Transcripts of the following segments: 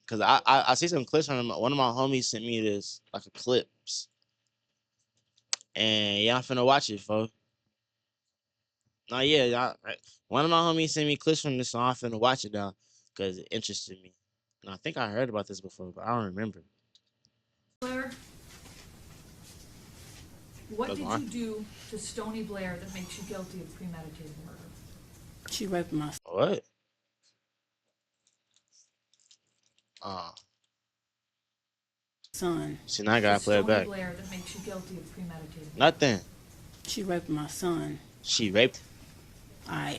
Cause I see some clips from him. One of my homies sent me this like a clips, and yeah, I'm finna watch it, folks. No, yeah, one of my homies sent me clips from this, so I'm finna watch it now, cause it interested me. And I think I heard about this before, but I don't remember. Blair, what That's did why. you do to Stony Blair that makes you guilty of premeditated murder? She raped my What? Uh, son. see, now I To gotta play it Stony back. Blair that makes you guilty of premeditated murder? Nothing. She raped my son. She raped. I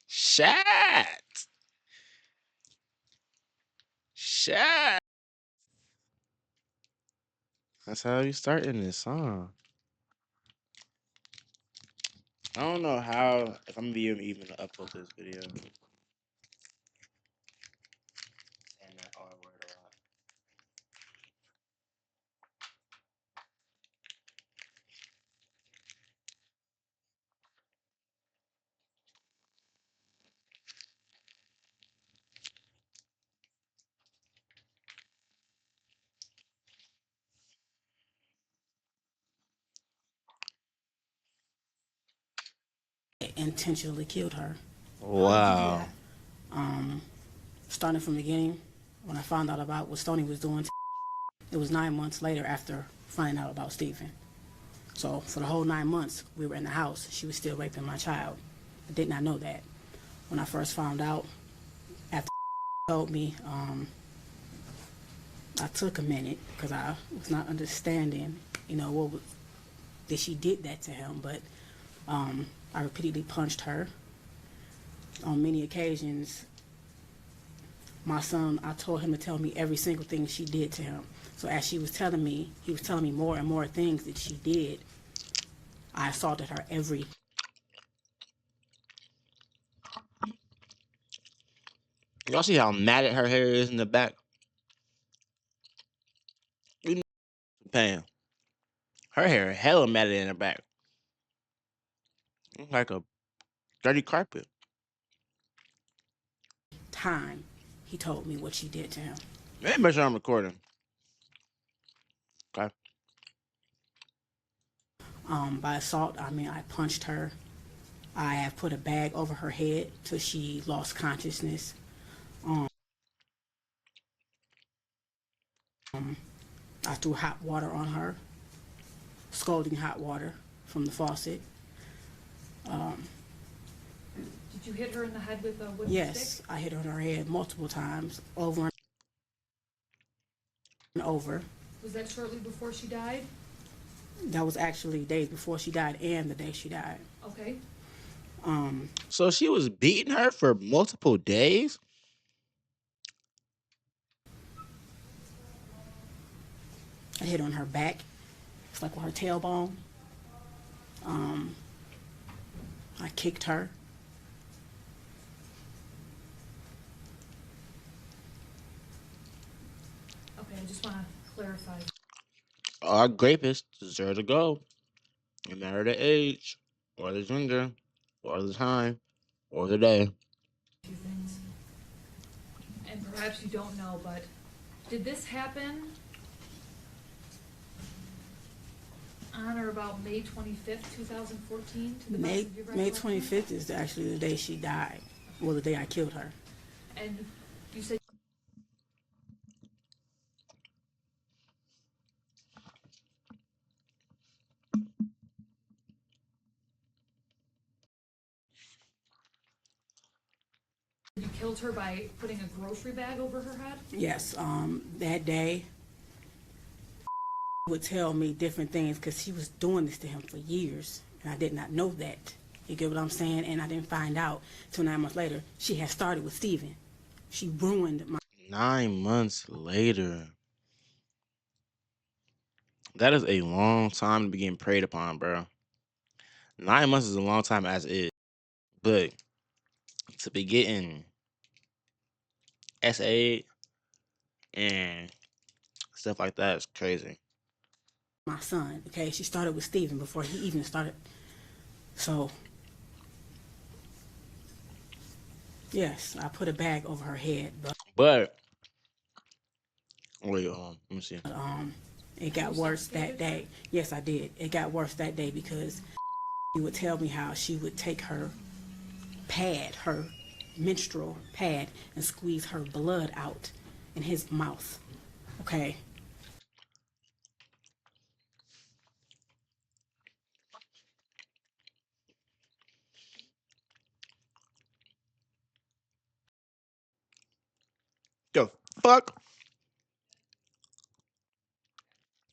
Shat. Shat. That's how you starting this song. I don't know how if I'm gonna be able even to upload this video. Saying that R word a lot. intentionally killed her. How did you do Wow. that? Starting from the beginning, when I found out about what Stoney was doing, it was 9 months later after finding out about Stephen. So for the whole 9 months we were in the house, she was still raping my child. I did not know that. When I first found out, after told me, I took a minute because I was not understanding, what was, that she did that to him. But I repeatedly punched her. On many occasions, my son, I told him to tell me every single thing she did to him. So as she was telling me, he was telling me more and more things that she did. I assaulted her every Y'all see how matted her hair is in the back? You know, Pam. Her hair hella matted in the back. It's like a dirty carpet. time he told me what she did to him. Let me make sure I'm recording. Okay. By assault, I mean I punched her. I have put a bag over her head till she lost consciousness. I threw hot water on her, scalding hot water from the faucet. Did you hit her in the head with a wooden Yes, stick? I hit her on her head multiple times, over and over. Was that shortly before she died? That was actually days before she died and the day she died. Okay. So she was beating her for multiple days? I hit her on her back. It's like with her tailbone. I kicked her. Okay, I just want to clarify. Our rapists deserve to go. No matter the age, or the gender, or the time, or the day. Two things. And perhaps you don't know, but did this happen on or about May 25th, 2014, to the best May of your May recollection? 25th is actually the day she died. Well, the day I killed her. And you said you killed her by putting a grocery bag over her head? Yes, that day would tell me different things because she was doing this to him for years, and I did not know that. You get what I'm saying? And I didn't find out till 9 months later. She had started with Steven. She ruined my 9 months later. That is a long time to be getting preyed upon, bro. 9 months is a long time as is. But to be getting SA and stuff like that is crazy. my son. Okay, she started with Steven before he even started. So Yes, I put a bag over her head, But wait, let me see. but it You got worse that suffocated her? day. Yes, I did. It got worse that day because she would tell me how she would take her pad, her menstrual pad, and squeeze her blood out in his mouth. Okay. The fuck,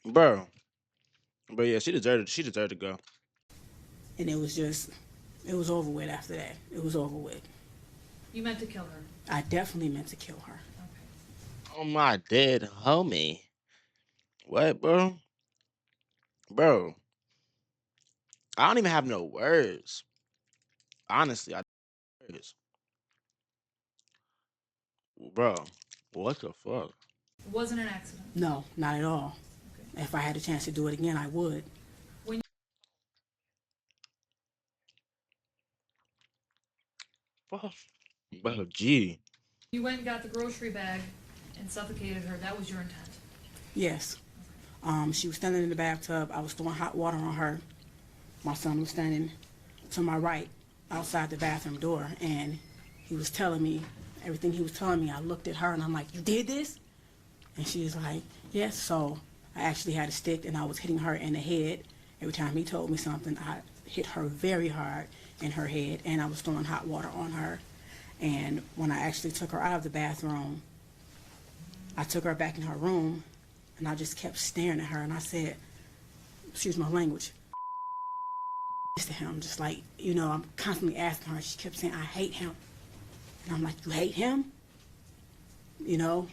bro. But yeah, she deserved. She deserved to go. And it was just, it was over with after that. It was over with. You meant to kill her. I definitely meant to kill her. Okay. Oh my dead homie. What, bro? Bro, I don't even have no words. Honestly, I words. Bro, what the fuck? It wasn't an accident. No, not at all. Okay. If I had a chance to do it again, I would. When Fuck, bro, gee. you went and got the grocery bag and suffocated her, that was your intent. Yes. She was standing in the bathtub. I was throwing hot water on her. My son was standing to my right outside the bathroom door, and he was telling me everything he was telling me. I looked at her and I'm like, "You did this?" And she was like, "Yes." So I actually had a stick and I was hitting her in the head. Every time he told me something, I hit her very hard in her head, and I was throwing hot water on her. And when I actually took her out of the bathroom, I took her back in her room, and I just kept staring at her, and I said, excuse my language, to him, just like, I'm constantly asking her. She kept saying, "I hate him." And I'm like, "You hate him?" You know?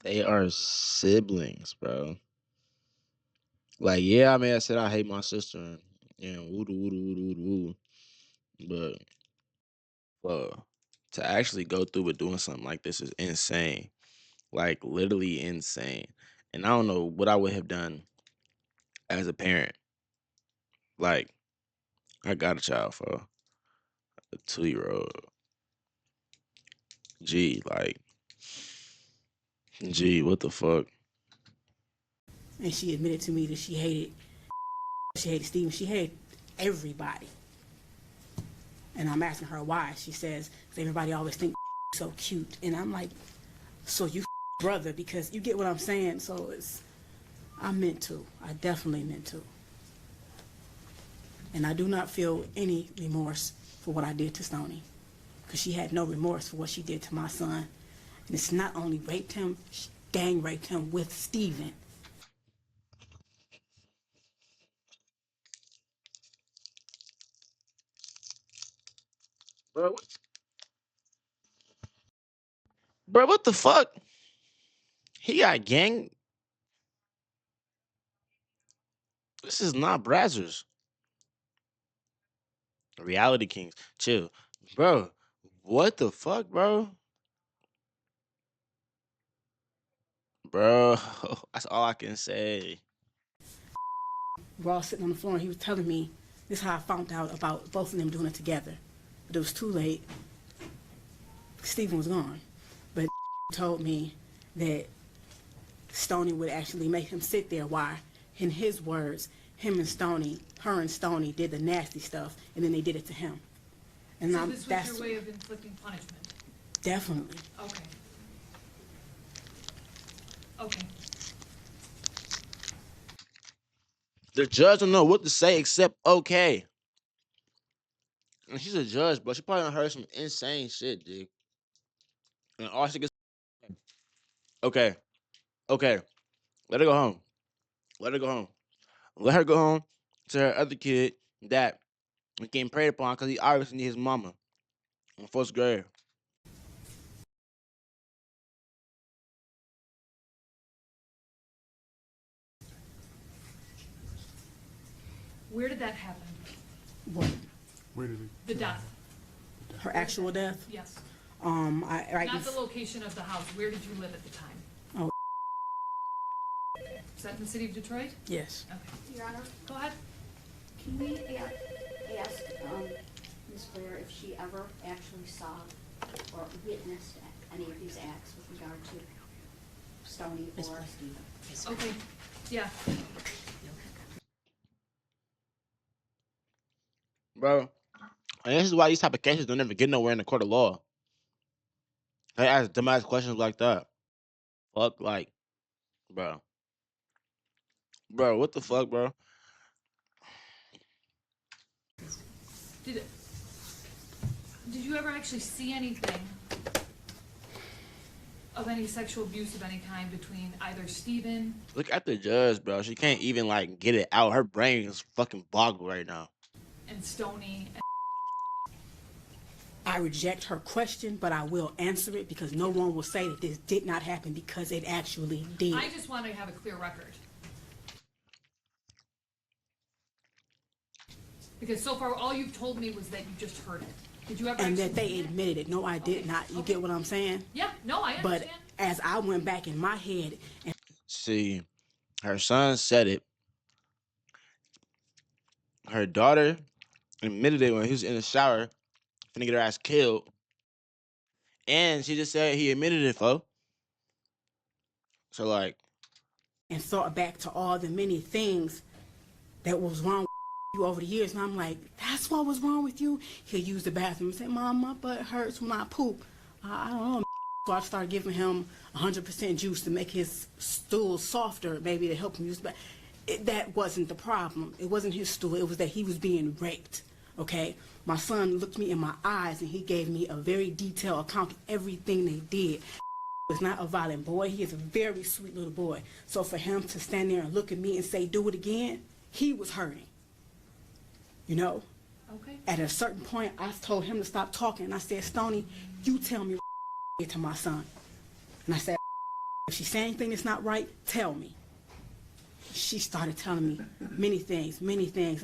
They are siblings, bro. Like, yeah, I mean, I said I hate my sister and woo woo woo woo, but to actually go through with doing something like this is insane. Like, literally insane. And I don't know what I would have done as a parent. Like, I got a child for a 2 year old. Gee, like, gee, what the fuck? And she admitted to me that she hated Steven. She hated everybody. And I'm asking her why. She says, everybody always think so cute. And I'm like, so you brother, because you get what I'm saying. So I meant to. I definitely meant to. And I do not feel any remorse for what I did to Stony. Because she had no remorse for what she did to my son. And it's not only raped him, she gang raped him with Steven. Bro, bro, what the fuck? He got gang. This is not Brazzers. Reality Kings. Chill. Bro, what the fuck, bro? Bro, that's all I can say. We're all sitting on the floor, and he was telling me this is how I found out about both of them doing it together. But it was too late. Steven was gone. But told me that Stoney would actually make him sit there while, in his words, her and Stoney did the nasty stuff, and then they did it to him. And So this was that's your way of inflicting punishment? definitely. Okay. Okay. The judge don't know what to say except okay. And she's a judge, but she probably done heard some insane shit, dude. And all she gets, okay, okay, let her go home. Let her go home. Let her go home to her other kid that was getting preyed upon because he obviously need his mama in first grade. Where did that happen? What, Where did The death? her actual death? Yes. Right. Not the location of the house. Where did you live at the time? Oh, Is that in the city of Detroit? yes. Okay. Your Honor, Go ahead. can we ask Ms. Blair if she ever actually saw or witnessed any of these acts with regard to Stoney or Stephen? Okay, yeah. Bro. And this is why these type of cases don't ever get nowhere in the court of law. They ask dumbass questions like that. Fuck, like, bro. Bro, what the fuck, bro? Did you ever actually see anything of any sexual abuse of any kind between either Stephen Look at the judge, bro. She can't even, like, get it out. Her brain is fucking boggled right now. and Stoney? I reject her question, but I will answer it because no one will say that this did not happen because it actually did. I just want to have a clear record. Because so far, all you've told me was that you just heard it. Did you ever And actually that they see it? admitted it. No, I did Okay, not. You okay. get what I'm saying? Yeah, no, I But understand. as I went back in my head, and See, her son said it. Her daughter admitted it when he was in the shower, finna get her ass killed. And she just said he admitted it, fo. So, like, and thought back to all the many things that was wrong with you over the years, and I'm like, that's what was wrong with you? He'll use the bathroom and say, Mom, my butt hurts when I poop. I don't know. So I started giving him 100% juice to make his stool softer, maybe to help him use the bathroom. That wasn't the problem. It wasn't his stool. It was that he was being raped, okay? My son looked me in my eyes, and he gave me a very detailed account of everything they did. Was not a violent boy. He is a very sweet little boy. So for him to stand there and look at me and say, do it again, he was hurting. You know? Okay. At a certain point, I told him to stop talking. And I said, Stoney, you tell me what to my son. And I said, if she's saying anything that's not right, tell me. She started telling me many things.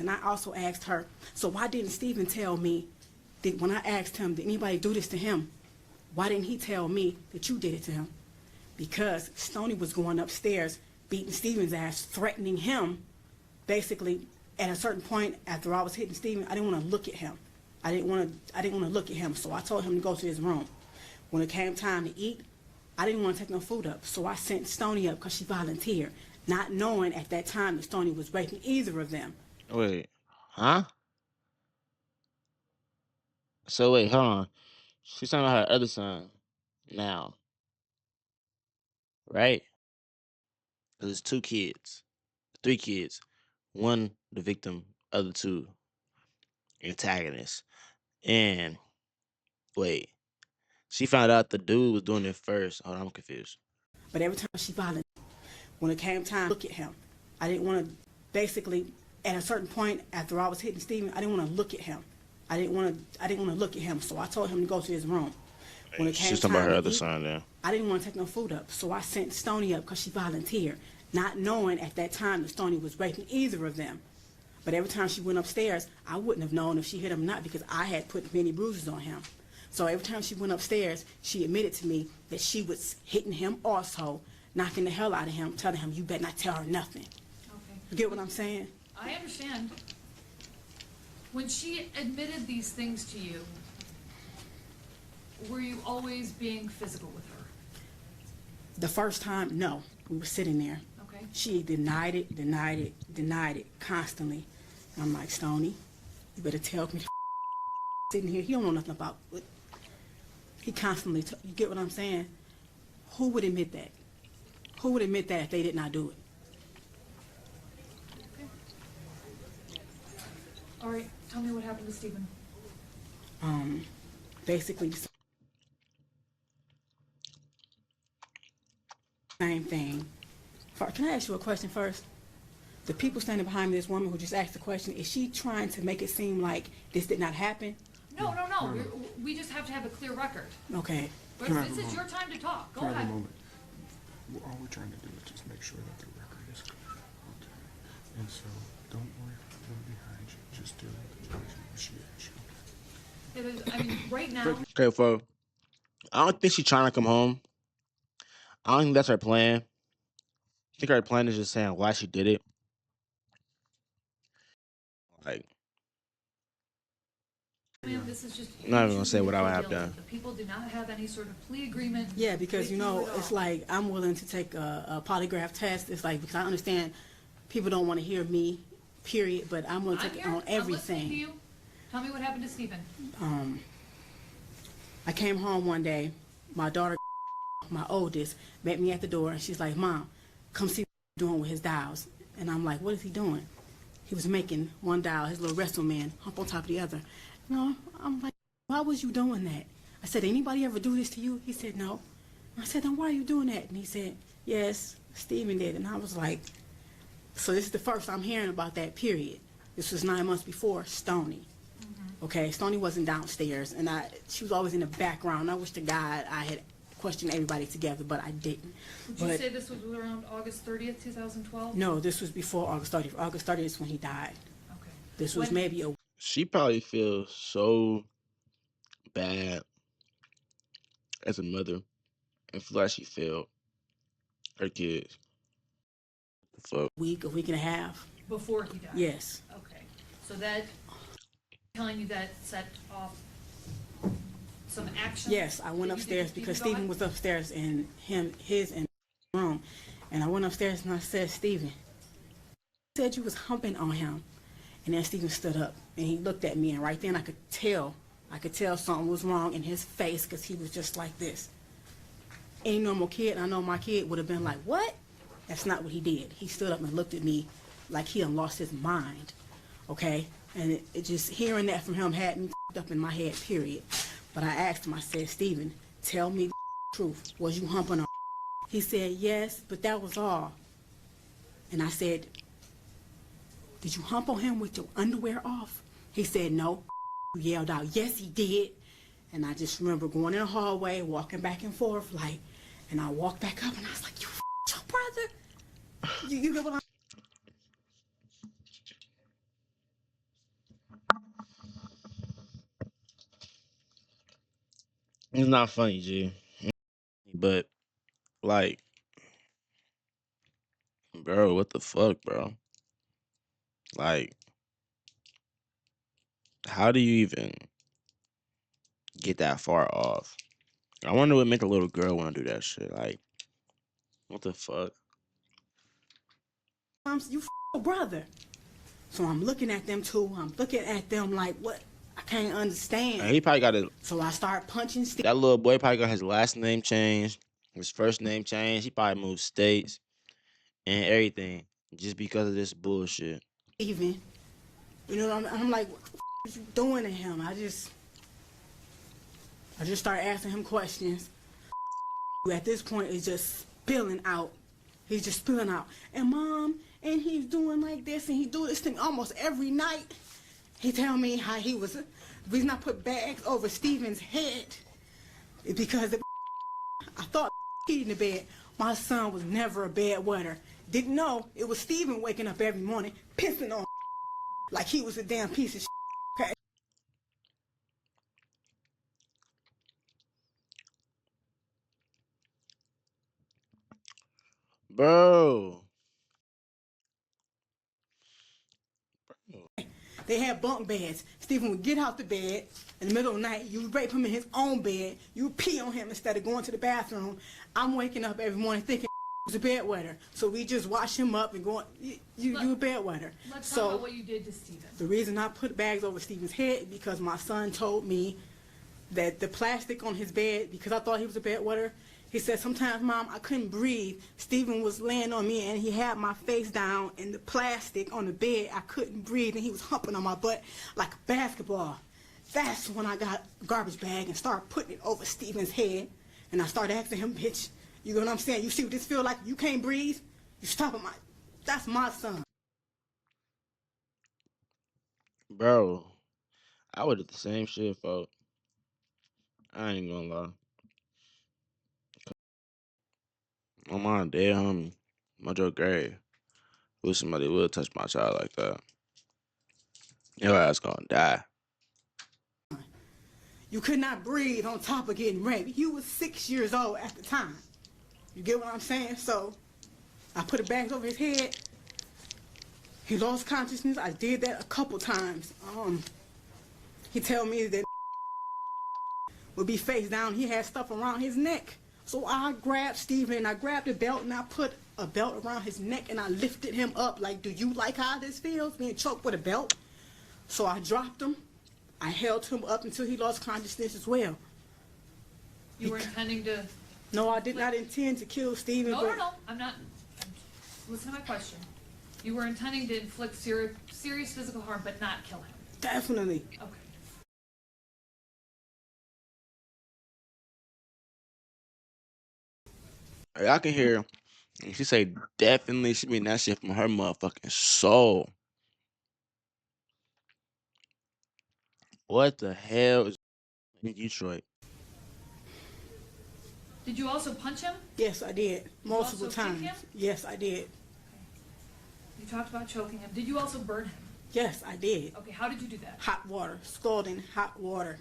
And I also asked her, so why didn't Stephen tell me that when I asked him, did anybody do this to him? Why didn't he tell me that you did it to him? Because Stoney was going upstairs, beating Stephen's ass, threatening him. Basically, at a certain point, after I was hitting Stephen, I didn't want to look at him. I didn't want to look at him, so I told him to go to his room. When it came time to eat, I didn't want to take no food up, so I sent Stoney up because she volunteered, not knowing at that time that Stoney was raping either of them. wait, huh? So, wait, hold on. She's talking about her other son now, right? Because it's 2 kids, 3 kids. One, the victim, other two, antagonists. And, wait, she found out the dude was doing it first. Hold on, I'm confused. But every time she volunteered, when it came time to look at him, I didn't want to, basically, at a certain point, after I was hitting Stephen, I didn't want to look at him. I didn't want to look at him, so I told him to go to his room. When it came She's talking about time her to other eat, son there. I didn't want to take no food up, so I sent Stoney up because she volunteered, not knowing at that time that Stoney was raping either of them. But every time she went upstairs, I wouldn't have known if she hit him or not because I had put many bruises on him. So every time she went upstairs, she admitted to me that she was hitting him also, knocking the hell out of him, telling him, you better not tell her nothing. Okay. You get what I'm saying? I understand. When she admitted these things to you, were you always being physical with her? The first time, no. We were sitting there. Okay. She denied it constantly. And I'm like, Stoney, you better tell me sitting here. He don't know nothing about it. He constantly, you get what I'm saying? Who would admit that? Who would admit that if they did not do it? All right, tell me what happened to Stephen. Basically, same thing. Can I ask you a question first? The people standing behind me, this woman who just asked the question, is she trying to make it seem like this did not happen? No. We just have to have a clear record. Okay. But Can I have this a is your moment? time to talk. Go Can I have ahead. a moment? All we're trying to do is just make sure that the record is clear. Okay. And so don't worry about them behind you. Just deal with the judge and what she asks you. It is, I mean, right now, Okay, fo. I don't think she's trying to come home. I don't think that's her plan. I think her plan is just saying why she did it. Like, Ma'am, this is just. I'm not even gonna say you what I would plea have deal. done. The people do not have any sort of plea agreement. Yeah, because with you at it's all. like I'm willing to take a polygraph test. It's like because I understand people don't want to hear me, period. But I'm willing to I'm take it here. on I'm listening to everything. you. Tell me what happened to Stephen. I came home one day. My daughter, my oldest, met me at the door, and she's like, "Mom, come see what he's doing with his dials." And I'm like, "What is he doing?" He was making one dial, his little wrestle man, hump on top of the other. No, I'm like, "Why was you doing that?" I said, "Anybody ever do this to you?" He said, "No." I said, "Then why are you doing that?" And he said, "Yes, Stephen did." And I was like, so this is the first I'm hearing about that, period. This was 9 months before Stony. Okay, Stony wasn't downstairs, and she was always in the background. I wish to God I had questioned everybody together, but I didn't. Would you But say this was around August 30th, 2012? no, this was before August 30th. August 30th is when he died. Okay. This was When- maybe a She probably feels so bad as a mother and feel like she failed her kids. The fuck? week, a week and a half. Before he died? Yes. Okay. So that, telling you that set off some action? Yes, I went that you did upstairs to because Stephen Stephen was upstairs in his room. And I went upstairs and I said, "Stephen, you said you was humping on him." And then Stephen stood up and he looked at me, and right then I could tell something was wrong in his face because he was just like this. Any normal kid, I know my kid would have been like, "What?" That's not what he did. He stood up and looked at me like he done lost his mind. Okay? And it just, hearing that from him had me up in my head, period. But I asked him, I said, "Stephen, tell me the truth. Was you humping on?" He said, "Yes, but that was all." And I said, "Did you hump on him with your underwear off?" He said, "No." You yelled out, "Yes, he did." And I just remember going in the hallway, walking back and forth, like, and I walked back up and I was like, "You your brother?" You get what I'm It's not funny, G. But like, bro, what the fuck, bro? Like, how do you even get that far off? I wonder what make a little girl want to do that shit. Like, what the fuck? you your brother. So I'm looking at them too. I'm looking at them like, what? I can't understand. He probably got So I start punching Steve. that little boy probably got his last name changed, his first name changed. He probably moved states and everything just because of this bullshit. Steven. You know, I'm like, what are you doing to him? I just start asking him questions. At this point, it's just spilling out. He's just spilling out. And Mom, and he's doing like this, and he do this thing almost every night. He tell me how he was, the reason I put bags over Steven's head is because I thought he in the bed. My son was never a bedwetter. Didn't know it was Steven waking up every morning, pissing on like he was a damn piece of shit. Okay? Bro. They had bunk beds. Stephen would get out the bed in the middle of the night. You would rape him in his own bed. You would pee on him instead of going to the bathroom. I'm waking up every morning thinking he was a bedwetter. So we just wash him up and go, you a bedwetter. Let's talk So about what you did to Stephen. the reason I put bags over Stephen's head because my son told me that the plastic on his bed, because I thought he was a bedwetter, he said, sometimes, Mom, I couldn't breathe. Stephen was laying on me, and he had my face down, and the plastic on the bed, I couldn't breathe, and he was humping on my butt like a basketball. That's when I got a garbage bag and started putting it over Stephen's head, and I started asking him, "Bitch, you know what I'm saying? You see what this feel like? You can't breathe? You stopping my... That's my son." Bro. I would have the same shit, folks. I ain't gonna lie. My mom dead, homie. My Joe grave. Wish somebody would touch my child like that. Your ass gonna die. You could not breathe on top of getting raped. You was 6 years old at the time. You get what I'm saying? So I put a bag over his head. He lost consciousness. I did that a couple times. He tell me that would be face down. He had stuff around his neck. So I grabbed Steven and I grabbed a belt and I put a belt around his neck and I lifted him up like, do you like how this feels, being choked with a belt? So I dropped him. I held him up until he lost consciousness as well. You were intending to... No, I did not intend to kill Steven. No, I'm not... Listen to my question. You were intending to inflict serious physical harm, but not kill him. Definitely. Okay. I can hear. She say definitely. She mean that shit from her motherfucking soul. What the hell is in Detroit? Did you also punch him? Yes, I did. Multiple also kick times. him? Yes, I did. You talked about choking him. Did you also burn him? Yes, I did. Okay, how did you do that? Hot water, scalding hot water.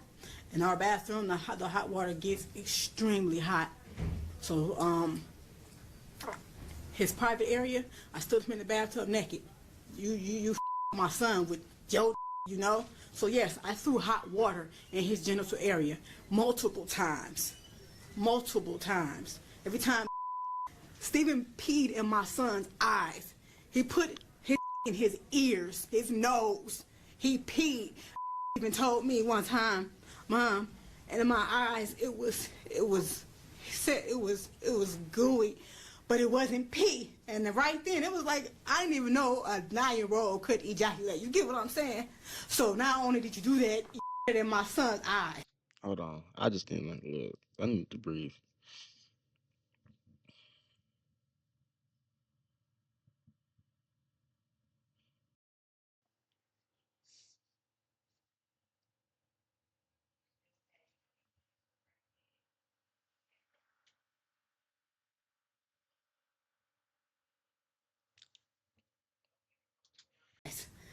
In our bathroom, the hot water gets extremely hot. So, his private area, I stood him in the bathtub naked. You my son with your, you know? So yes, I threw hot water in his genital area multiple times. Multiple times. Every time Stephen peed in my son's eyes. He put his in his ears, his nose. He peed. Even told me one time, Mom, and in my eyes he said it was gooey, but it wasn't pee. And then right then it was like, I didn't even know a 9-year-old could ejaculate. You get what I'm saying? So not only did you do that, you did it in my son's eyes. Hold on. I just didn't look. I need to breathe.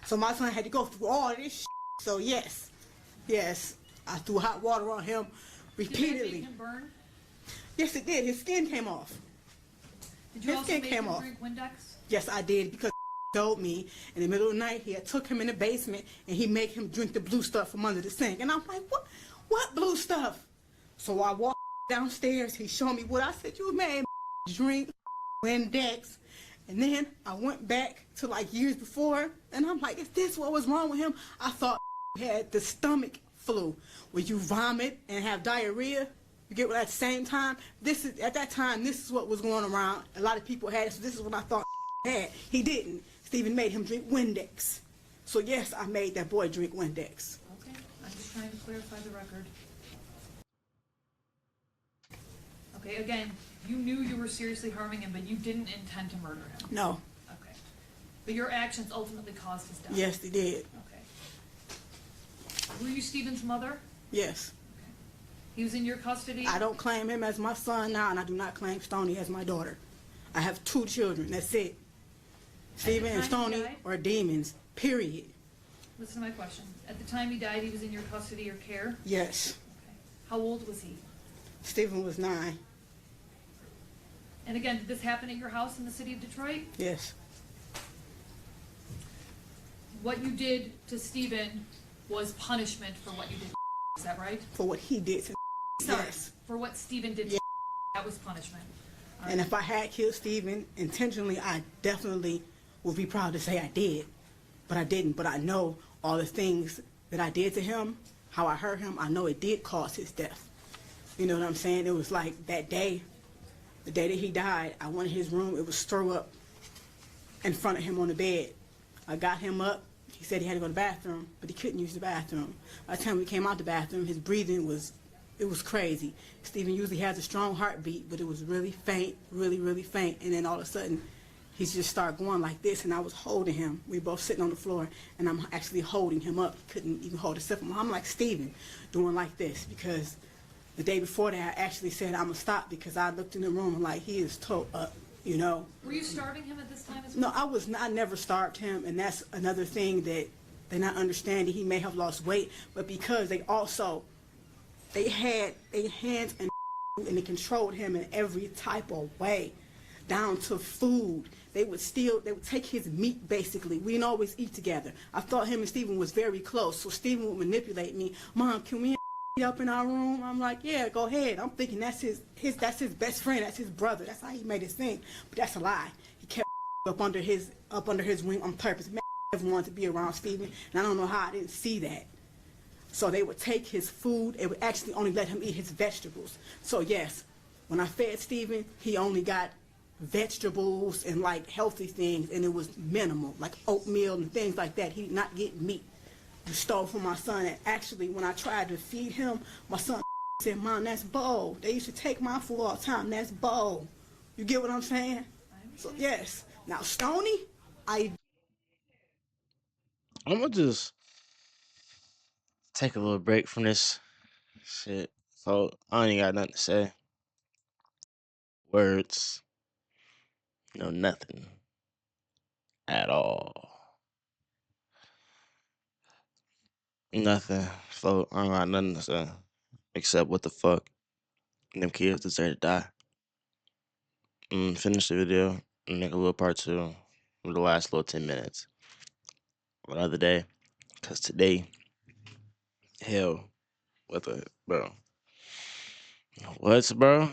So my son had to go through all this shit. So yes, I threw hot water on him Did that repeatedly. make him burn? Yes, it did. His skin came off. Did you His also skin make came him off. drink Windex? Yes, I did, because told me in the middle of the night he had took him in the basement and he made him drink the blue stuff from under the sink. And I'm like, what blue stuff? So I walked downstairs. He showed me what I said. You made drink Windex. And then I went back to like years before, and I'm like, is this what was wrong with him? I thought he had the stomach flu, where you vomit and have diarrhea. You get what at the same time? At that time, this is what was going around. A lot of people had it, so this is what I thought had. He didn't. Stephen made him drink Windex. So yes, I made that boy drink Windex. Okay, I'm just trying to clarify the record. Okay, again, you knew you were seriously harming him, but you didn't intend to murder him. No. Okay. But your actions ultimately caused his death. Yes, they did. Okay. Were you Stephen's mother? Yes. Okay. He was in your custody? I don't claim him as my son now, and I do not claim Stoney as my daughter. I have 2 children. That's it. Stephen and time he Stoney died? are demons, period. Listen to my question. At the time he died, he was in your custody or care? Yes. Okay. How old was he? Stephen was 9. And again, did this happen at your house in the city of Detroit? Yes. What you did to Stephen was punishment for what you did to is that right? For what he did to Sorry, yes. for what Stephen did to Yeah. that was punishment. All And right. if I had killed Stephen intentionally, I definitely would be proud to say I did. But I didn't. But I know all the things that I did to him, how I hurt him, I know it did cause his death. You know what I'm saying? It was like that day, the day that he died, I went in his room, it was throw up in front of him on the bed. I got him up. He said he had to go to the bathroom, but he couldn't use the bathroom. By the time we came out the bathroom, his breathing was crazy. Stephen usually has a strong heartbeat, but it was really faint, really, really faint. And then all of a sudden, he just started going like this, and I was holding him. We were both sitting on the floor, and I'm actually holding him up. He couldn't even hold himself. I'm like Stephen, doing like this, because the day before that, I actually said I'm gonna stop, because I looked in the room and like, he is toe up, you know. Were you starving him at this time as well? No, I never starved him, and that's another thing that they're not understanding. He may have lost weight, but because they had their hands and they controlled him in every type of way. down to food. They would take his meat basically. We didn't always eat together. I thought him and Steven was very close, so Steven would manipulate me. Mom, can we up in our room? I'm like, yeah, go ahead. I'm thinking that's his best friend, that's his brother. That's how he made it seem. But that's a lie. He kept up under his wing on purpose. Man, never wanted to be around Steven, and I don't know how I didn't see that. So they would take his food. It would actually only let him eat his vegetables. So yes, when I fed Steven, he only got vegetables and like healthy things, and it was minimal, like oatmeal and things like that. He did not get meat. You stole from my son, and actually when I tried to feed him, my son said, Mom, that's bold. They used to take my food all the time. That's bold. You get what I'm saying? So yes. Now Stony, I'm gonna just take a little break from this shit. So I ain't got nothing to say. Words, nothing at all. Nothing. So I don't got nothing to say except what the fuck. Them kids deserve to die. Finish the video and make a little part two with the last little 10 minutes. Another day. Cause today, hell, what the bro? What, bro?